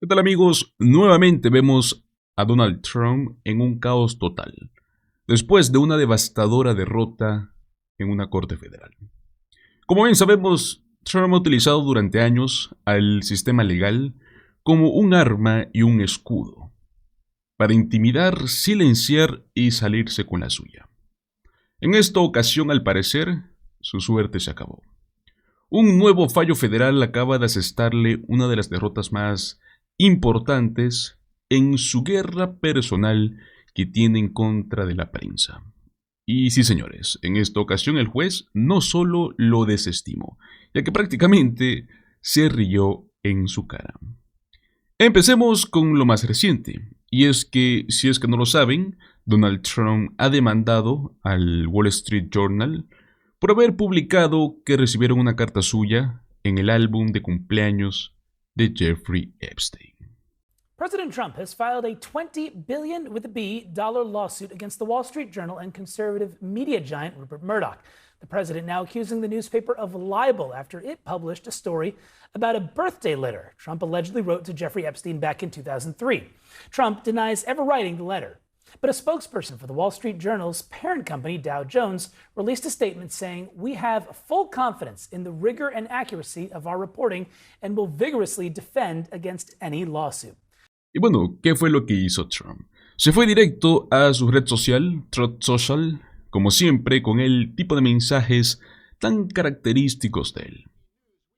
¿Qué tal amigos? Nuevamente vemos a Donald Trump en un caos total, después de una devastadora derrota en una corte federal. Como bien sabemos, Trump ha utilizado durante años al sistema legal como un arma y un escudo, para intimidar, silenciar y salirse con la suya. En esta ocasión, al parecer, su suerte se acabó. Un nuevo fallo federal acaba de asestarle una de las derrotas más importantes en su guerra personal que tiene en contra de la prensa. Y sí, señores, en esta ocasión el juez no solo lo desestimó, ya que prácticamente se rió en su cara. Empecemos con lo más reciente, y es que, si es que no lo saben, Donald Trump ha demandado al Wall Street Journal por haber publicado que recibieron una carta suya en el álbum de cumpleaños de Jeffrey Epstein. President Trump has filed a $20 billion with a B dollar lawsuit against the Wall Street Journal and conservative media giant Rupert Murdoch. The president now accusing the newspaper of libel after it published a story about a birthday letter Trump allegedly wrote to Jeffrey Epstein back in 2003. Trump denies ever writing the letter. But a spokesperson for the Wall Street Journal's parent company, Dow Jones, released a statement saying, "We have full confidence in the rigor and accuracy of our reporting and will vigorously defend against any lawsuit." Y bueno, ¿qué fue lo que hizo Trump? Se fue directo a su red social, Truth Social, como siempre, con el tipo de mensajes tan característicos de él.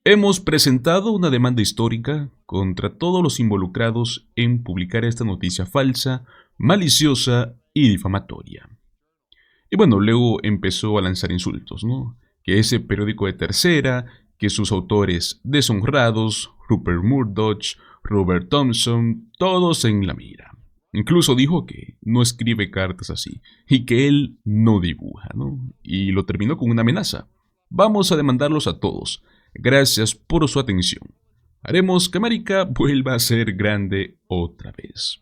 Hemos presentado una demanda histórica contra todos los involucrados en publicar esta noticia falsa, maliciosa y difamatoria. Y bueno, luego empezó a lanzar insultos, ¿no? Que ese periódico de tercera, que sus autores deshonrados, Rupert Murdoch, Robert Thompson, todos en la mira. Incluso dijo que no escribe cartas así y que él no dibuja, ¿no? Y lo terminó con una amenaza. Vamos a demandarlos a todos. Gracias por su atención. Haremos que América vuelva a ser grande otra vez.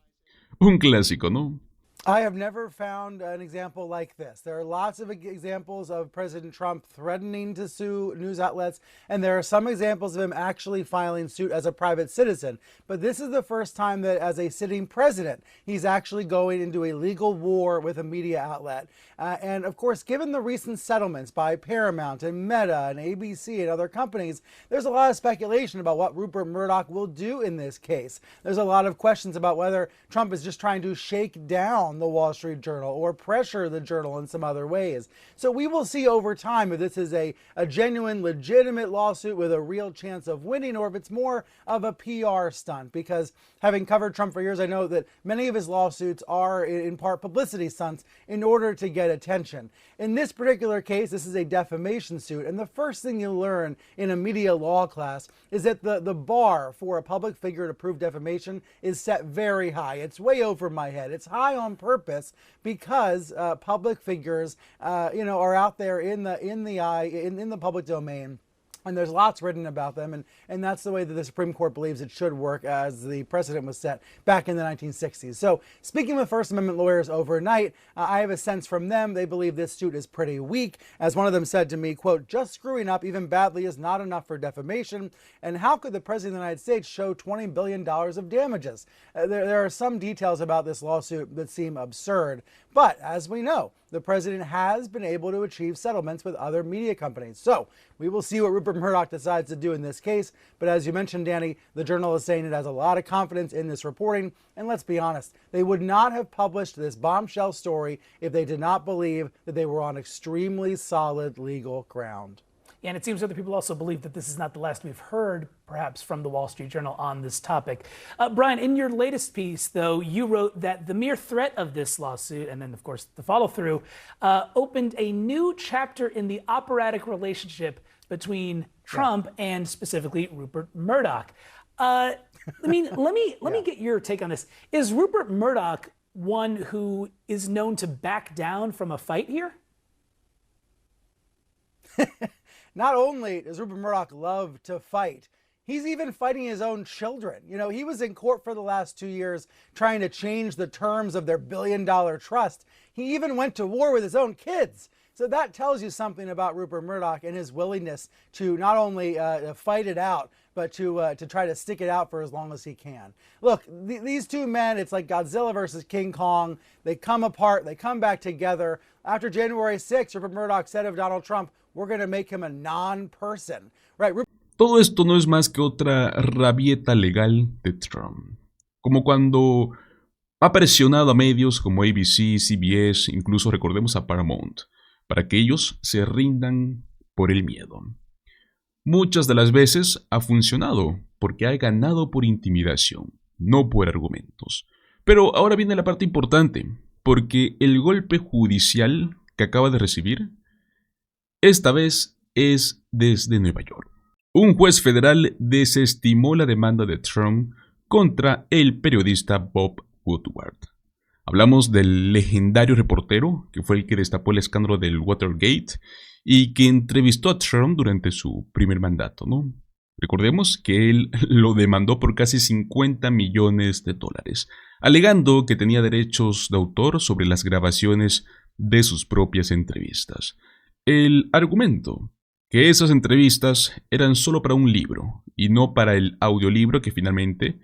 Un clásico, ¿no? I have never found an example like this. There are lots of examples of President Trump threatening to sue news outlets, and there are some examples of him actually filing suit as a private citizen. But this is the first time that, as a sitting president, he's actually going into a legal war with a media outlet. And of course, given the recent settlements by Paramount and Meta and ABC and other companies, there's a lot of speculation about what Rupert Murdoch will do in this case. There's a lot of questions about whether Trump is just trying to shake down the Wall Street Journal or pressure the Journal in some other ways. So we will see over time if this is a genuine, legitimate lawsuit with a real chance of winning, or if it's more of a PR stunt. Because having covered Trump for years, I know that many of his lawsuits are in part publicity stunts in order to get attention. In this particular case, this is a defamation suit. And the first thing you learn in a media law class is that the bar for a public figure to prove defamation is set very high. It's way over my head. It's high on purpose because public figures, are out there in the public domain. And there's lots written about them, and that's the way that the Supreme Court believes it should work as the precedent was set back in the 1960s. So speaking with First Amendment lawyers overnight, I have a sense from them they believe this suit is pretty weak. As one of them said to me, quote, "Just screwing up even badly is not enough for defamation. And how could the President of the United States show $20 billion of damages?" There are some details about this lawsuit that seem absurd. But as we know, the president has been able to achieve settlements with other media companies. So we will see what Rupert Murdoch decides to do in this case. But as you mentioned, Danny, the Journal is saying it has a lot of confidence in this reporting. And let's be honest, they would not have published this bombshell story if they did not believe that they were on extremely solid legal ground. And it seems other people also believe that this is not the last we've heard, perhaps, from the Wall Street Journal on this topic. Brian, in your latest piece, though, you wrote that the mere threat of this lawsuit, and then, of course, the follow-through, opened a new chapter in the operatic relationship between Trump and specifically Rupert Murdoch. Let me get your take on this. Is Rupert Murdoch one who is known to back down from a fight here? Not only does Rupert Murdoch love to fight, he's even fighting his own children. You know, he was in court for the last 2 years trying to change the terms of their billion-dollar trust. He even went to war with his own kids. So that tells you something about Rupert Murdoch and his willingness to not only fight it out, but to try to stick it out for as long as he can. Look, these two men, it's like Godzilla versus King Kong. They come apart, they come back together. After January 6th, Rupert Murdoch said of Donald Trump, we're going to make him a non-person. Right? Todo esto no es más que otra rabieta legal de Trump. Como cuando ha presionado a medios como ABC, CBS, incluso recordemos a Paramount, para que ellos se rindan por el miedo. Muchas de las veces ha funcionado porque ha ganado por intimidación, no por argumentos. Pero ahora viene la parte importante, porque el golpe judicial que acaba de recibir, esta vez es desde Nueva York. Un juez federal desestimó la demanda de Trump contra el periodista Bob Woodward. Hablamos del legendario reportero que fue el que destapó el escándalo del Watergate y que entrevistó a Trump durante su primer mandato, ¿no? Recordemos que él lo demandó por casi $50 millones, alegando que tenía derechos de autor sobre las grabaciones de sus propias entrevistas. El argumento, que esas entrevistas eran solo para un libro y no para el audiolibro que finalmente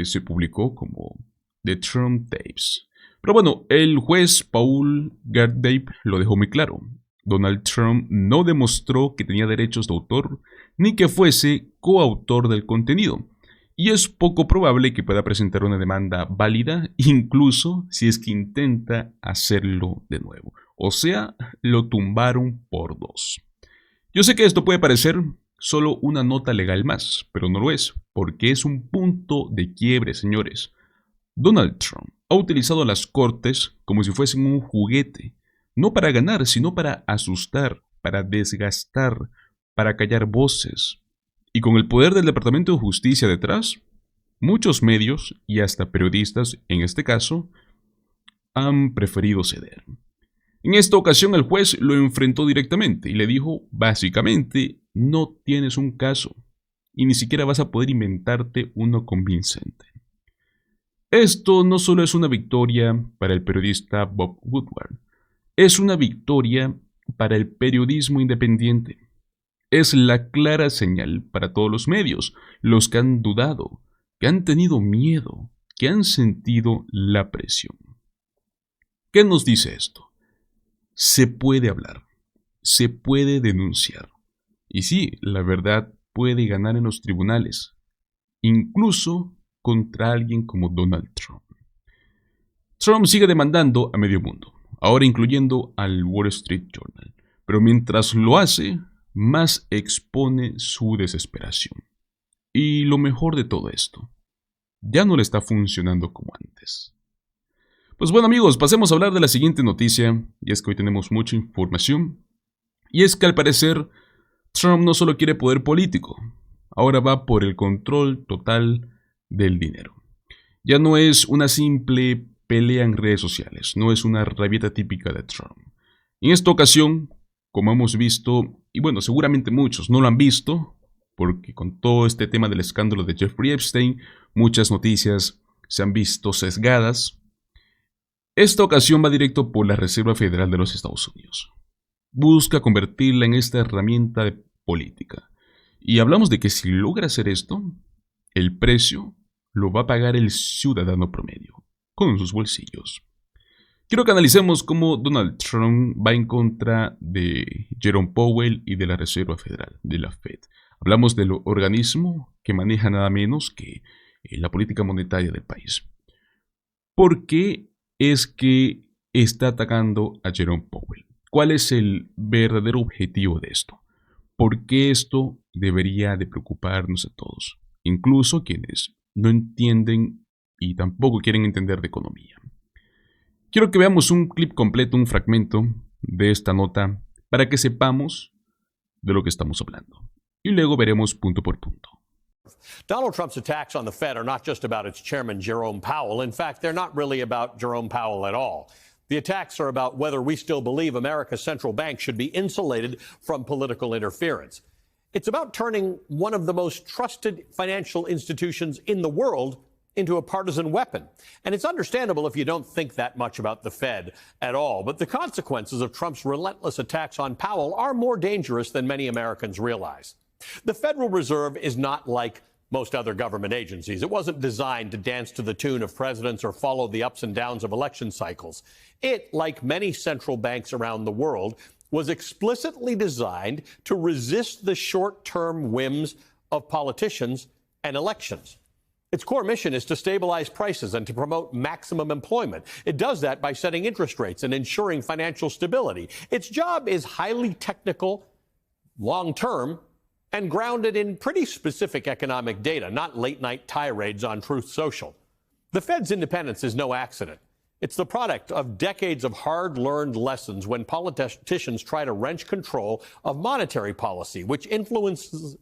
se publicó como The Trump Tapes. Pero bueno, el juez Paul Gardner lo dejó muy claro. Donald Trump no demostró que tenía derechos de autor ni que fuese coautor del contenido. Y es poco probable que pueda presentar una demanda válida, incluso si es que intenta hacerlo de nuevo. O sea, lo tumbaron por 2. Yo sé que esto puede parecer solo una nota legal más, pero no lo es, porque es un punto de quiebre, señores. Donald Trump ha utilizado las cortes como si fuesen un juguete, no para ganar, sino para asustar, para desgastar, para callar voces. Y con el poder del Departamento de Justicia detrás, muchos medios, y hasta periodistas en este caso, han preferido ceder. En esta ocasión el juez lo enfrentó directamente y le dijo, básicamente, no tienes un caso, y ni siquiera vas a poder inventarte uno convincente. Esto no solo es una victoria para el periodista Bob Woodward, es una victoria para el periodismo independiente. Es la clara señal para todos los medios, los que han dudado, que han tenido miedo, que han sentido la presión. ¿Qué nos dice esto? Se puede hablar, se puede denunciar. Y sí, la verdad puede ganar en los tribunales, incluso contra alguien como Donald Trump. Trump sigue demandando a medio mundo, ahora incluyendo al Wall Street Journal, pero mientras lo hace, más expone su desesperación. Y lo mejor de todo esto, ya no le está funcionando como antes. Pues bueno amigos, pasemos a hablar de la siguiente noticia, y es que hoy tenemos mucha información, y es que al parecer Trump no solo quiere poder político, ahora va por el control total del dinero. Ya no es una simple pelea en redes sociales, no es una rabieta típica de Trump. En esta ocasión, como hemos visto, y bueno, seguramente muchos no lo han visto, porque con todo este tema del escándalo de Jeffrey Epstein, muchas noticias se han visto sesgadas. Esta ocasión va directo por la Reserva Federal de los Estados Unidos. Busca convertirla en esta herramienta de política. Y hablamos de que si logra hacer esto, el precio lo va a pagar el ciudadano promedio, con sus bolsillos. Quiero que analicemos cómo Donald Trump va en contra de Jerome Powell y de la Reserva Federal, de la Fed. Hablamos del organismo que maneja nada menos que la política monetaria del país. ¿Por qué es que está atacando a Jerome Powell? ¿Cuál es el verdadero objetivo de esto? ¿Por qué esto debería de preocuparnos a todos? Incluso quienes no entienden y tampoco quieren entender de economía. Quiero que veamos un clip completo, un fragmento de esta nota para que sepamos de lo que estamos hablando. Y luego veremos punto por punto. Donald Trump's attacks on the Fed are not just about its chairman, Jerome Powell. In fact, they're not really about Jerome Powell at all. The attacks are about whether we still believe America's central bank should be insulated from political interference. It's about turning one of the most trusted financial institutions in the world into a partisan weapon. And it's understandable if you don't think that much about the Fed at all. But the consequences of Trump's relentless attacks on Powell are more dangerous than many Americans realize. The Federal Reserve is not like most other government agencies. It wasn't designed to dance to the tune of presidents or follow the ups and downs of election cycles. It, like many central banks around the world, was explicitly designed to resist the short-term whims of politicians and elections. Its core mission is to stabilize prices and to promote maximum employment. It does that by setting interest rates and ensuring financial stability. Its job is highly technical, long-term, and grounded in pretty specific economic data, not late-night tirades on Truth Social. The Fed's independence is no accident. It's the product of decades of hard-learned lessons when politicians try to wrench control of monetary policy, which influences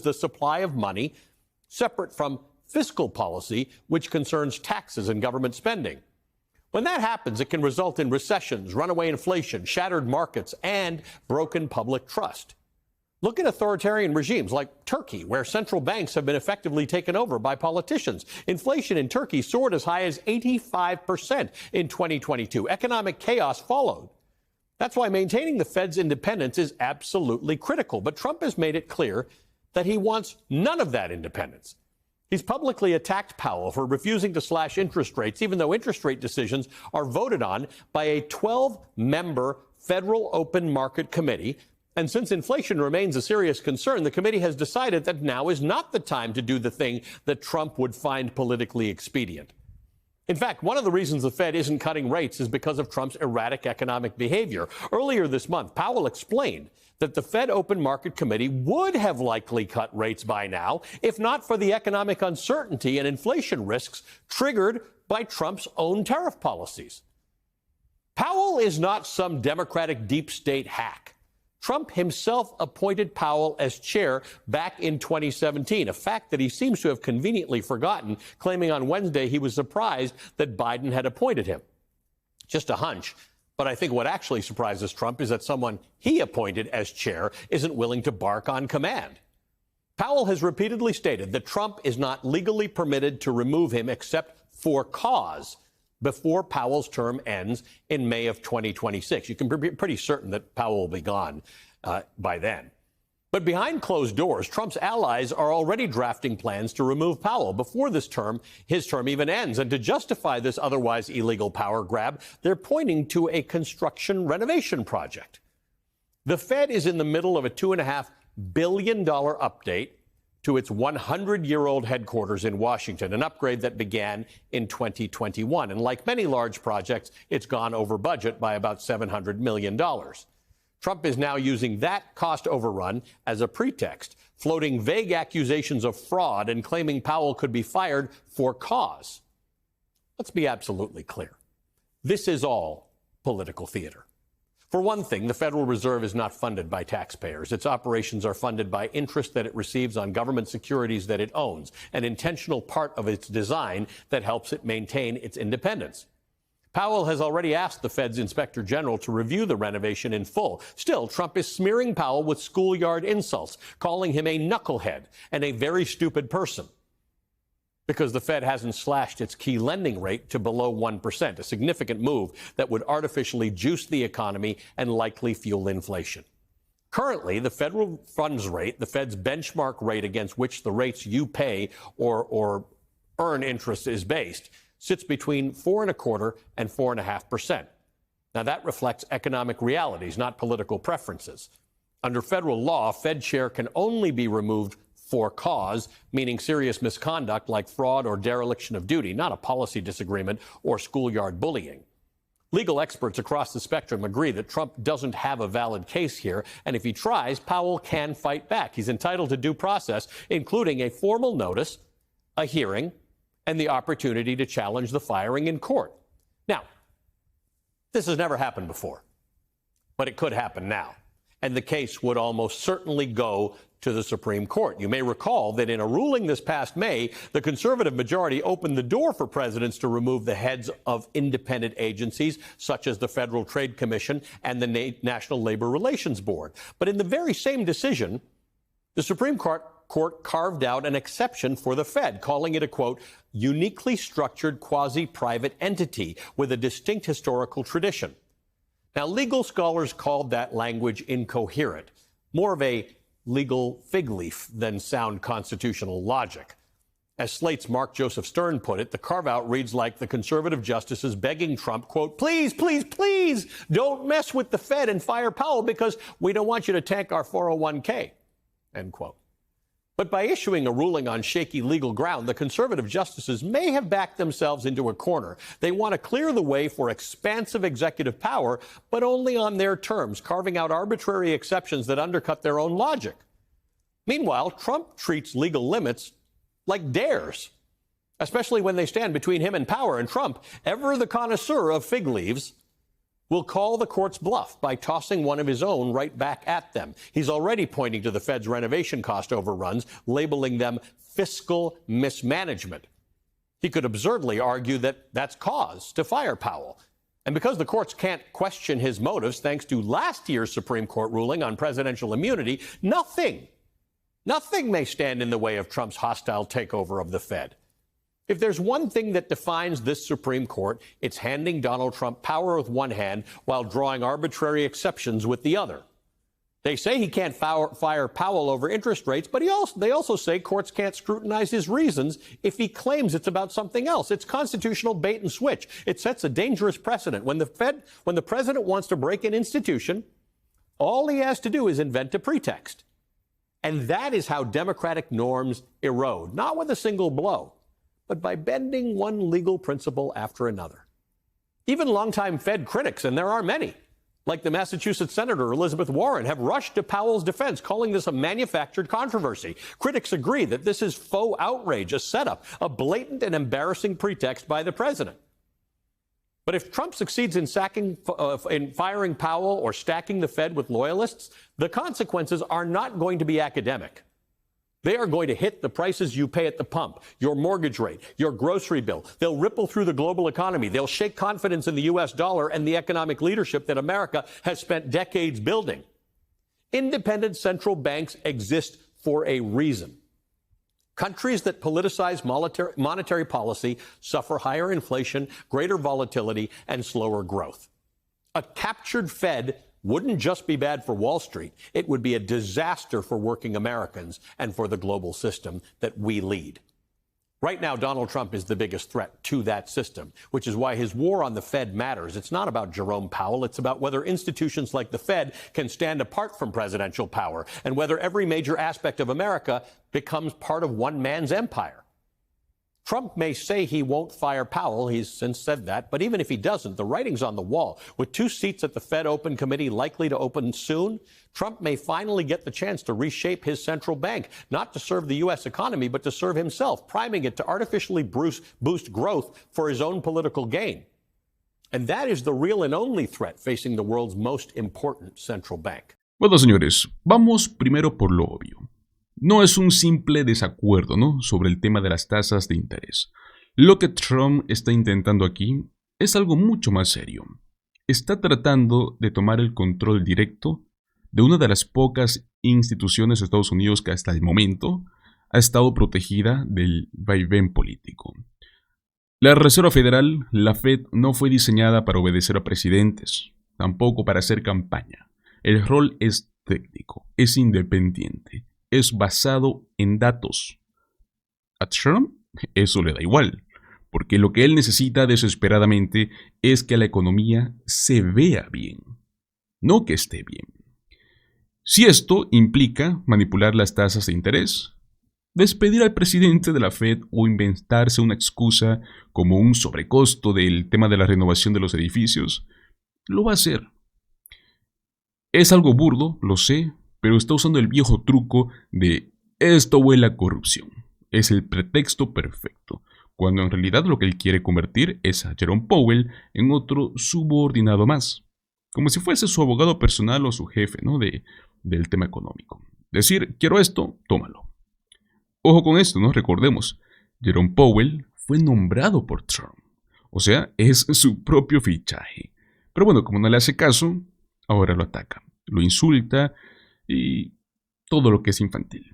the supply of money, separate from fiscal policy, which concerns taxes and government spending. When that happens, it can result in recessions, runaway inflation, shattered markets, and broken public trust. Look at authoritarian regimes like Turkey, where central banks have been effectively taken over by politicians. Inflation in Turkey soared as high as 85% in 2022. Economic chaos followed. That's why maintaining the Fed's independence is absolutely critical. But Trump has made it clear that he wants none of that independence. He's publicly attacked Powell for refusing to slash interest rates, even though interest rate decisions are voted on by a 12-member Federal Open Market Committee. And since inflation remains a serious concern, the committee has decided that now is not the time to do the thing that Trump would find politically expedient. In fact, one of the reasons the Fed isn't cutting rates is because of Trump's erratic economic behavior. Earlier this month, Powell explained that the Fed Open Market Committee would have likely cut rates by now, if not for the economic uncertainty and inflation risks triggered by Trump's own tariff policies. Powell is not some Democratic deep state hack. Trump himself appointed Powell as chair back in 2017, a fact that he seems to have conveniently forgotten, claiming on Wednesday he was surprised that Biden had appointed him. Just a hunch, but I think what actually surprises Trump is that someone he appointed as chair isn't willing to bark on command. Powell has repeatedly stated that Trump is not legally permitted to remove him except for cause before Powell's term ends in May of 2026. You can be pretty certain that Powell will be gone by then. But behind closed doors, Trump's allies are already drafting plans to remove Powell before his term even ends. And to justify this otherwise illegal power grab, they're pointing to a construction renovation project. The Fed is in the middle of a $2.5 billion update to its 100-year-old headquarters in Washington, an upgrade that began in 2021. And like many large projects, it's gone over budget by about $700 million. Trump is now using that cost overrun as a pretext, floating vague accusations of fraud and claiming Powell could be fired for cause. Let's be absolutely clear. This is all political theater. For one thing, the Federal Reserve is not funded by taxpayers. Its operations are funded by interest that it receives on government securities that it owns, an intentional part of its design that helps it maintain its independence. Powell has already asked the Fed's Inspector General to review the renovation in full. Still, Trump is smearing Powell with schoolyard insults, calling him a knucklehead and a very stupid person, because the Fed hasn't slashed its key lending rate to below 1%, a significant move that would artificially juice the economy and likely fuel inflation. Currently, the federal funds rate, the Fed's benchmark rate against which the rates you pay or earn interest is based, sits between 4.25% and 4.5%. Now, that reflects economic realities, not political preferences. Under federal law, Fed chair can only be removed for cause, meaning serious misconduct like fraud or dereliction of duty, not a policy disagreement or schoolyard bullying. Legal experts across the spectrum agree that Trump doesn't have a valid case here, and if he tries, Powell can fight back. He's entitled to due process, including a formal notice, a hearing, and the opportunity to challenge the firing in court. Now, this has never happened before, but it could happen now, and the case would almost certainly go to the Supreme Court. You may recall that in a ruling this past May, the conservative majority opened the door for presidents to remove the heads of independent agencies, such as the Federal Trade Commission and the National Labor Relations Board. But in the very same decision, the Supreme Court carved out an exception for the Fed, calling it a, quote, uniquely structured quasi-private entity with a distinct historical tradition. Now, legal scholars called that language incoherent, more of a legal fig leaf than sound constitutional logic. As Slate's Mark Joseph Stern put it, the carve-out reads like the conservative justices begging Trump, quote, please, please, please don't mess with the Fed and fire Powell because we don't want you to tank our 401k, end quote. But by issuing a ruling on shaky legal ground, the conservative justices may have backed themselves into a corner. They want to clear the way for expansive executive power, but only on their terms, carving out arbitrary exceptions that undercut their own logic. Meanwhile, Trump treats legal limits like dares, especially when they stand between him and power. And Trump, ever the connoisseur of fig leaves, will call the court's bluff by tossing one of his own right back at them. He's already pointing to the Fed's renovation cost overruns, labeling them fiscal mismanagement. He could absurdly argue that that's cause to fire Powell. And because the courts can't question his motives, thanks to last year's Supreme Court ruling on presidential immunity, nothing may stand in the way of Trump's hostile takeover of the Fed. If there's one thing that defines this Supreme Court, it's handing Donald Trump power with one hand while drawing arbitrary exceptions with the other. They say he can't fire Powell over interest rates, but they also say courts can't scrutinize his reasons if he claims it's about something else. It's constitutional bait and switch. It sets a dangerous precedent. When the president wants to break an institution, all he has to do is invent a pretext. And that is how democratic norms erode, not with a single blow, but by bending one legal principle after another. Even longtime Fed critics, and there are many, like the Massachusetts Senator Elizabeth Warren, have rushed to Powell's defense, calling this a manufactured controversy. Critics agree that this is faux outrage, a setup, a blatant and embarrassing pretext by the president. But if Trump succeeds in firing Powell or stacking the Fed with loyalists, the consequences are not going to be academic. They are going to hit the prices you pay at the pump, your mortgage rate, your grocery bill. They'll ripple through the global economy. They'll shake confidence in the U.S. dollar and the economic leadership that America has spent decades building. Independent central banks exist for a reason. Countries that politicize monetary policy suffer higher inflation, greater volatility, and slower growth. A captured Fed wouldn't just be bad for Wall Street. It would be a disaster for working Americans and for the global system that we lead. Right now, Donald Trump is the biggest threat to that system, which is why his war on the Fed matters. It's not about Jerome Powell. It's about whether institutions like the Fed can stand apart from presidential power and whether every major aspect of America becomes part of one man's empire. Trump may say he won't fire Powell. He's since said that. But even if he doesn't, the writing's on the wall. With 2 seats at the Fed Open Committee likely to open soon, Trump may finally get the chance to reshape his central bank, not to serve the U.S. economy, but to serve himself, priming it to artificially boost growth for his own political gain. And that is the real and only threat facing the world's most important central bank. Bueno, señores, vamos primero por lo obvio. No es un simple desacuerdo, ¿no?, sobre el tema de las tasas de interés. Lo que Trump está intentando aquí es algo mucho más serio. Está tratando de tomar el control directo de una de las pocas instituciones de Estados Unidos que hasta el momento ha estado protegida del vaivén político. La Reserva Federal, la Fed, no fue diseñada para obedecer a presidentes, tampoco para hacer campaña. El rol es técnico, es independiente. Es basado en datos. A Trump eso le da igual, porque lo que él necesita desesperadamente es que la economía se vea bien, no que esté bien. Si esto implica manipular las tasas de interés, despedir al presidente de la Fed o inventarse una excusa como un sobrecosto del tema de la renovación de los edificios, lo va a hacer. Es algo burdo, lo sé, pero está usando el viejo truco de esto huele a corrupción. Es el pretexto perfecto, cuando en realidad lo que él quiere convertir es a Jerome Powell en otro subordinado más, como si fuese su abogado personal o su jefe, ¿no?, del tema económico. Decir, quiero esto, tómalo. Ojo con esto, ¿no? Recordemos, Jerome Powell fue nombrado por Trump, o sea, es su propio fichaje. Pero bueno, como no le hace caso, ahora lo ataca, lo insulta y todo lo que es infantil.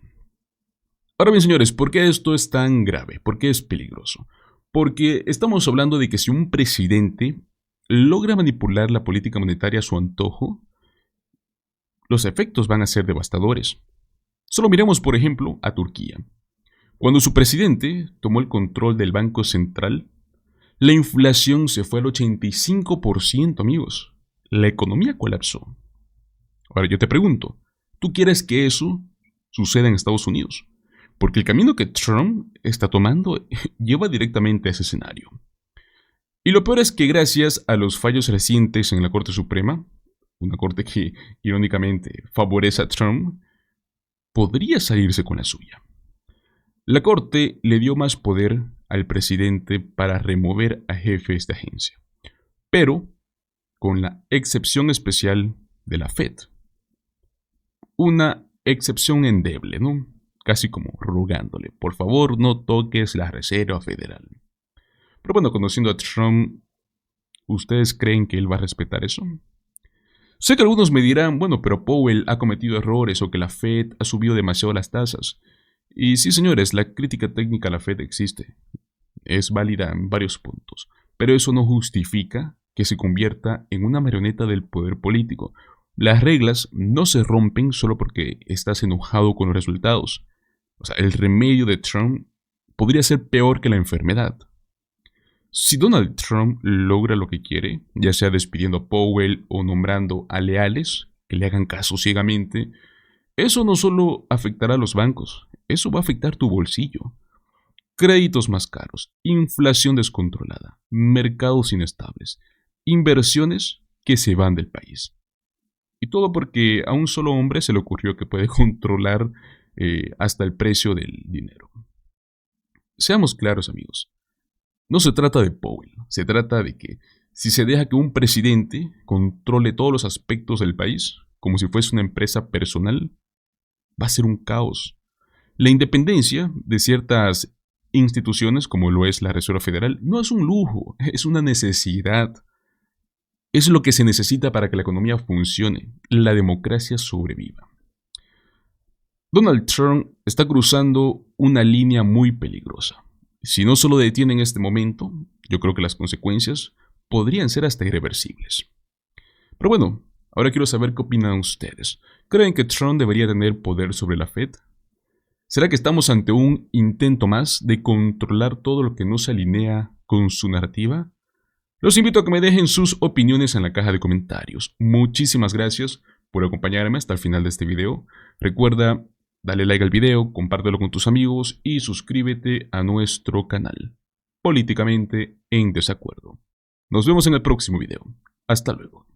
Ahora bien, señores, ¿por qué esto es tan grave? ¿Por qué es peligroso? Porque estamos hablando de que si un presidente logra manipular la política monetaria a su antojo, los efectos van a ser devastadores. Solo miremos, por ejemplo, a Turquía. Cuando su presidente tomó el control del Banco Central, la inflación se fue al 85%, amigos. La economía colapsó. Ahora yo te pregunto, ¿tú quieres que eso suceda en Estados Unidos? Porque el camino que Trump está tomando lleva directamente a ese escenario. Y lo peor es que gracias a los fallos recientes en la Corte Suprema, una corte que irónicamente favorece a Trump, podría salirse con la suya. La Corte le dio más poder al presidente para remover a jefes de agencia, pero con la excepción especial de la Fed. Una excepción endeble, ¿no? Casi como rogándole, por favor no toques la Reserva Federal. Pero bueno, conociendo a Trump, ¿ustedes creen que él va a respetar eso? Sé que algunos me dirán, bueno, pero Powell ha cometido errores o que la Fed ha subido demasiado las tasas. Y sí, señores, la crítica técnica a la Fed existe. Es válida en varios puntos, pero eso no justifica que se convierta en una marioneta del poder político. Las reglas no se rompen solo porque estás enojado con los resultados. O sea, el remedio de Trump podría ser peor que la enfermedad. Si Donald Trump logra lo que quiere, ya sea despidiendo a Powell o nombrando a leales que le hagan caso ciegamente, eso no solo afectará a los bancos, eso va a afectar tu bolsillo. Créditos más caros, inflación descontrolada, mercados inestables, inversiones que se van del país. Y todo porque a un solo hombre se le ocurrió que puede controlar hasta el precio del dinero. Seamos claros, amigos. No se trata de Powell, se trata de que si se deja que un presidente controle todos los aspectos del país, como si fuese una empresa personal, va a ser un caos. La independencia de ciertas instituciones, como lo es la Reserva Federal, no es un lujo, es una necesidad. Es lo que se necesita para que la economía funcione, la democracia sobreviva. Donald Trump está cruzando una línea muy peligrosa. Si no se lo detiene en este momento, yo creo que las consecuencias podrían ser hasta irreversibles. Pero bueno, ahora quiero saber qué opinan ustedes. ¿Creen que Trump debería tener poder sobre la Fed? ¿Será que estamos ante un intento más de controlar todo lo que no se alinea con su narrativa? Los invito a que me dejen sus opiniones en la caja de comentarios. Muchísimas gracias por acompañarme hasta el final de este video. Recuerda, dale like al video, compártelo con tus amigos y suscríbete a nuestro canal, Políticamente en Desacuerdo. Nos vemos en el próximo video. Hasta luego.